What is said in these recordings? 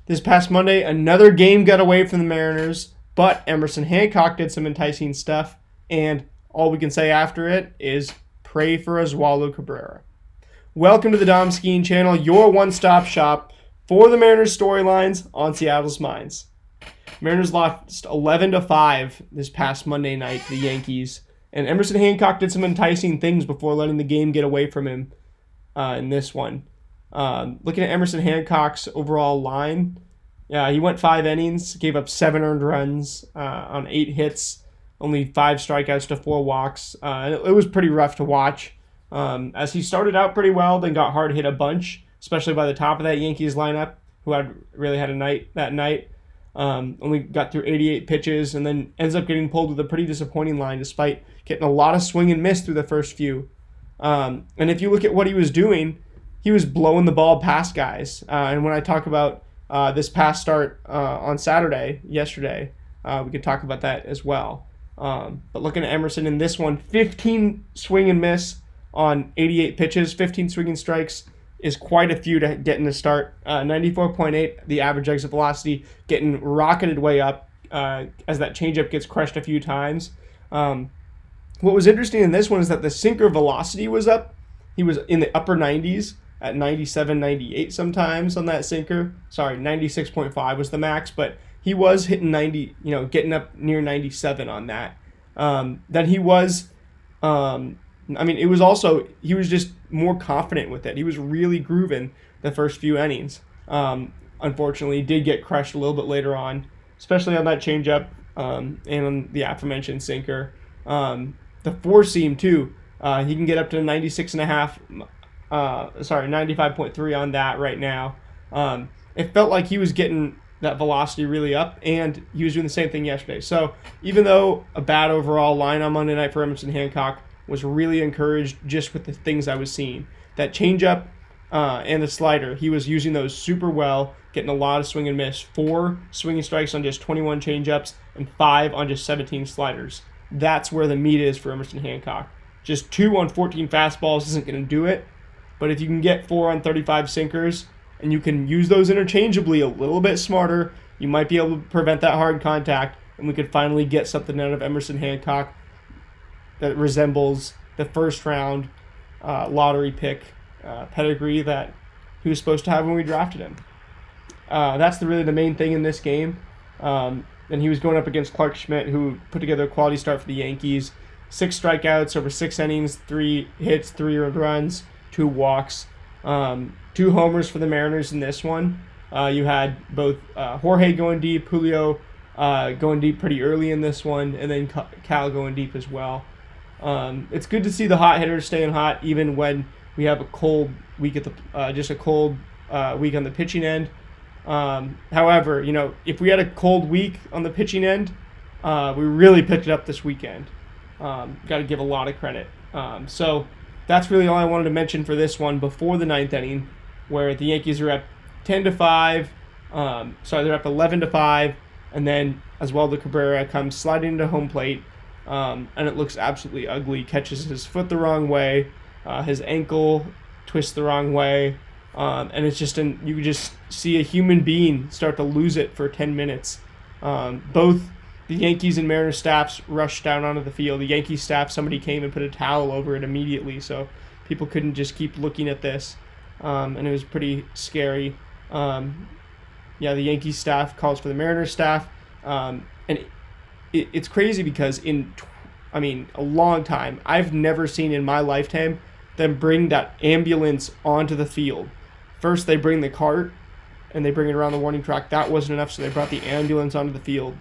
This past Monday, another game got away from the Mariners, but Emerson Hancock did some enticing stuff, and all we can say after it is pray for Oswaldo Cabrera. Welcome to the Dom Skiing Channel, your one-stop shop for the Mariners storylines on Seattle's minds. Mariners lost 11-5 this past Monday night to the Yankees, and Emerson Hancock did some enticing things before letting the game get away from him in this one. Looking at Emerson Hancock's overall line, he went 5 innings, gave up 7 earned runs on 8 hits, only 5 strikeouts to 4 walks. It was pretty rough to watch as he started out pretty well, then got hard hit a bunch, especially by the top of that Yankees lineup, who had a night that night. Only got through 88 pitches and then ends up getting pulled with a pretty disappointing line despite getting a lot of swing and miss through the first few. And if you look at what he was doing, he was blowing the ball past guys. And when I talk about this past start on yesterday, we could talk about that as well. But looking at Emerson in this one, 15 swing and miss on 88 pitches, 15 swinging strikes is quite a few to get in the start. 94.8, the average exit velocity, getting rocketed way up as that changeup gets crushed a few times. What was interesting in this one is that the sinker velocity was up. He was in the upper 90s at 97, 98 sometimes on that sinker. Sorry, 96.5 was the max, but he was hitting 90, getting up near 97 on that. Then he was, it was also, he was just more confident with it. He was really grooving the first few innings. Unfortunately, he did get crushed a little bit later on, especially on that changeup and on the aforementioned sinker. The four seam too. He can get up to 95.3 on that right now. It felt like he was getting that velocity really up, and he was doing the same thing yesterday. So even though a bad overall line on Monday night for Emerson Hancock, was really encouraged just with the things I was seeing. That changeup and the slider, he was using those super well, getting a lot of swing and miss. 4 swinging strikes on just 21 changeups and 5 on just 17 sliders. That's where the meat is for Emerson Hancock. Just 2 on 14 fastballs isn't going to do it, but if you can get 4 on 35 sinkers and you can use those interchangeably a little bit smarter, you might be able to prevent that hard contact, and we could finally get something out of Emerson Hancock that resembles the first round lottery pick pedigree that he was supposed to have when we drafted him. That's really the main thing in this game. And he was going up against Clark Schmidt, who put together a quality start for the Yankees. 6 strikeouts over 6 innings, 3 hits, 3 earned runs, 2 walks, 2 homers for the Mariners in this one. You had both Jorge going deep, Julio going deep pretty early in this one, and then Cal going deep as well. It's good to see the hot hitters staying hot even when we have a cold week week on the pitching end. However, if we had a cold week on the pitching end, we really picked it up this weekend. Got to give a lot of credit. So that's really all I wanted to mention for this one before the 9th inning, where the Yankees are up 10-5. They're up 11-5, and then Oswaldo Cabrera comes sliding into home plate. And it looks absolutely ugly. Catches his foot the wrong way, his ankle twists the wrong way, and it's just you can just see a human being start to lose it for 10 minutes. Both the Yankees and Mariners staffs rushed down onto the field. The Yankees staff, somebody came and put a towel over it immediately, so people couldn't just keep looking at this, and it was pretty scary. The Yankees staff calls for the Mariners staff, and it's crazy because in a long time, I've never seen in my lifetime them bring that ambulance onto the field. First, they bring the cart, and they bring it around the warning track. That wasn't enough, so they brought the ambulance onto the field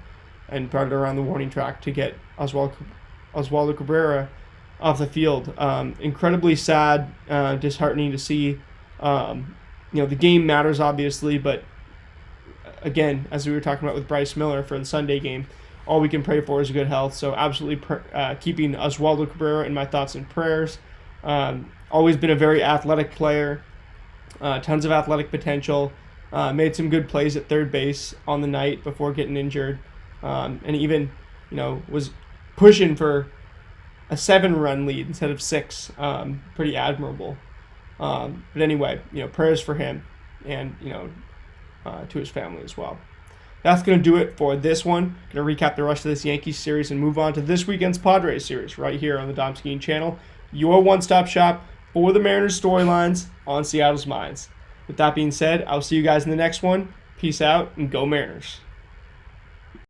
and brought it around the warning track to get Oswaldo Cabrera off the field. Incredibly sad, disheartening to see. The game matters, obviously, but again, as we were talking about with Bryce Miller for the Sunday game, all we can pray for is good health. So absolutely keeping Oswaldo Cabrera in my thoughts and prayers. Always been a very athletic player. Tons of athletic potential. Made some good plays at third base on the night before getting injured. And even, was pushing for a 7-run lead instead of 6. Pretty admirable. But anyway, prayers for him. And, to his family as well. That's going to do it for this one. Going to recap the rest of this Yankees series and move on to this weekend's Padres series right here on the Dom Skiing channel, your one-stop shop for the Mariners storylines on Seattle's minds. With that being said, I'll see you guys in the next one. Peace out and go Mariners.